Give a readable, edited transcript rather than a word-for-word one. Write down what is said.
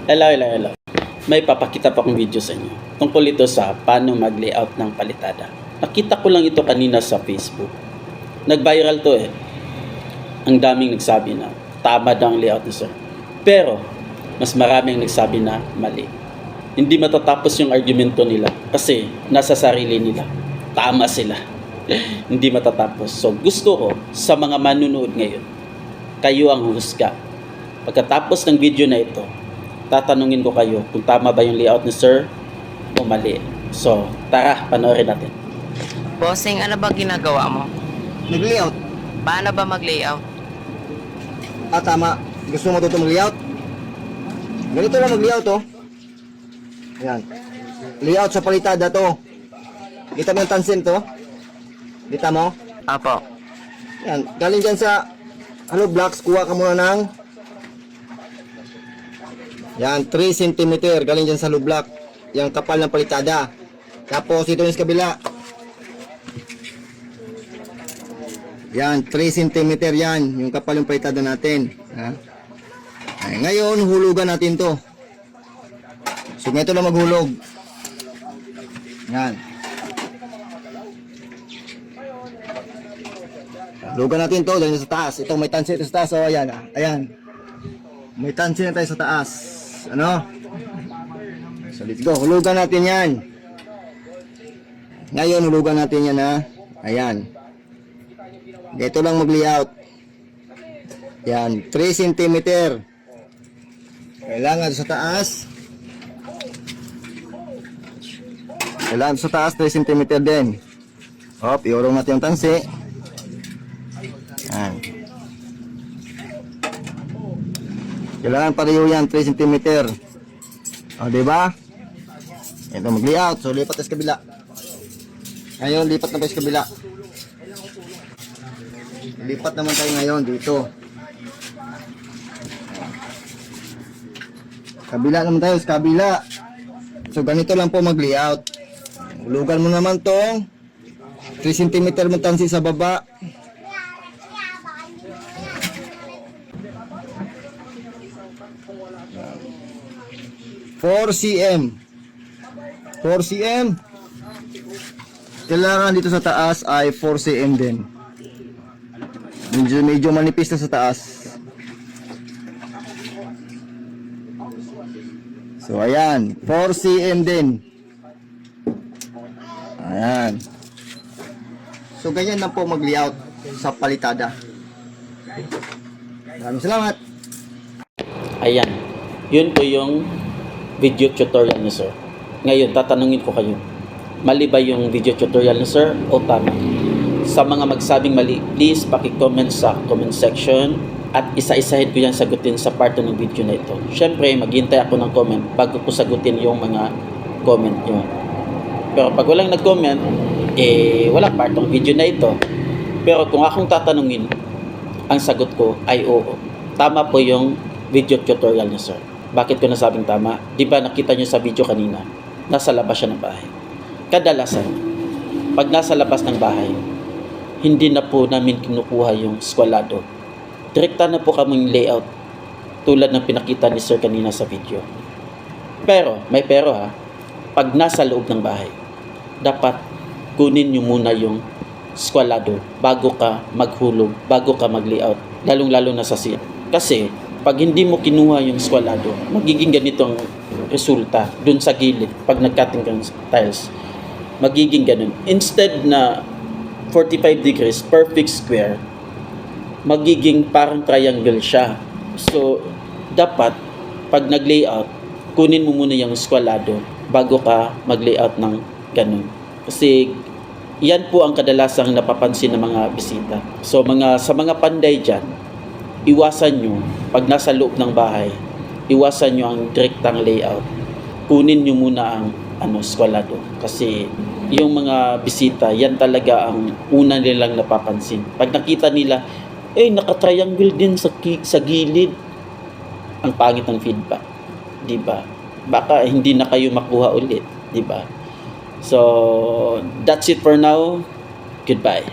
Hello. May papakita pa akong video sa inyo. Tungkol ito sa paano mag-layout ng palitada. Nakita ko lang ito kanina sa Facebook. Nag-viral to eh. Ang daming nagsabi na tama daw ang layout ni sir. Pero, mas maraming nagsabi na mali. Hindi matatapos yung argumento nila kasi nasa sarili nila. Tama sila. Hindi matatapos. So, gusto ko sa mga manunood ngayon, kayo ang huhusga. Pagkatapos ng video na ito, tatanungin ko kayo kung tama ba yung layout ni sir o mali. So, tara, panoorin natin. Bossing, ano ba ginagawa mo? Nag-layout. Paano ba mag-layout? Tama. Gusto mo ito mag-layout? Ganito lang mag-layout, oh. Ayan. Layout sa palitada to. Kita mo yung tansin to? Kita mo? Apo. Ayan. Galing dyan sa hollow blocks, kuha ka muna ng yan, 3 cm. Galing dyan sa hollow block. Yung kapal ng palitada. Tapos ito yung sa kabila. Yan, 3 cm yan. Yung kapal ng palitada natin. Ha? Ay, ngayon, hulugan natin to. So, ganito lang maghulog. Yan. Hulugan natin to dahil sa taas. Ito, may tansi ito sa taas. O, ayan. Ayan. May tansi na tayo sa taas. Ano? So, let's go. Hulugan natin yan. Ngayon, hulugan natin yan, ha? Ayan. Dito lang mag-layout. Yan, 3 cm. Kailangan sa taas. Kailangan sa taas 3 cm din. Hop, iurong natin yung tansi. Yan. Kailangan pareho yan, 3 cm. O, diba? Ito, mag-layout. So, lipat sa kabila. Ngayon, lipat na tayo sa kabila. Lipat naman tayo ngayon dito. Kabila naman tayo sa kabila. So, ganito lang po mag-layout. Hulugan mo naman tong 3 cm mo tansi sa baba. cm 4 cm. Kailangan dito sa taas ay 4 cm din. Medyo manipis na sa taas. So ayan, 4 cm din. Ayan. So ganyan lang po mag-layout sa palitada. Maraming salamat. Ayan. Yun po yung video tutorial ni sir. Ngayon, tatanungin ko kayo. Mali ba yung video tutorial ni sir o tama? Sa mga magsabing mali, please paki-comment sa comment section at isa-isahin ko yan sagutin sa part ng video na ito. Siyempre, maghintay ako ng comment bago ko sagutin yung mga comment nyo. Pero pag walang nag-comment, walang part ng video na ito. Pero kung akong tatanungin, ang sagot ko ay oo. Tama po yung video tutorial ni sir. Bakit ko nasabing tama? Di ba nakita nyo sa video kanina, nasa labas siya ng bahay. Kadalasan, pag nasa labas ng bahay, hindi na po namin kinukuha yung skwalado. Direkta na po kaming layout tulad ng pinakita ni sir kanina sa video. Pero, may pero ha, pag nasa loob ng bahay, dapat kunin nyo muna yung skwalado bago ka maghulog, bago ka mag-layout, lalong-lalo na sa CR. Kasi, pag hindi mo kinuha yung skwalado, magiging ganitong resulta dun sa gilid pag nag-cutting ng tiles. Magiging ganun. Instead na 45 degrees, perfect square, magiging parang triangle siya. So, dapat pag nag-layout, kunin mo muna yung skwalado bago ka mag-layout ng ganun. Kasi yan po ang kadalasang napapansin ng mga bisita. So, sa mga panday dyan, iwasan nyo, pag nasa loob ng bahay, iwasan nyo ang direktang layout. Kunin nyo muna ang skwalado. Kasi yung mga bisita, yan talaga ang una nilang napapansin. Pag nakita nila, naka-triangle din sa gilid. Ang pangit ng feedback. Diba? Baka hindi na kayo makuha ulit. Diba? So, that's it for now. Goodbye.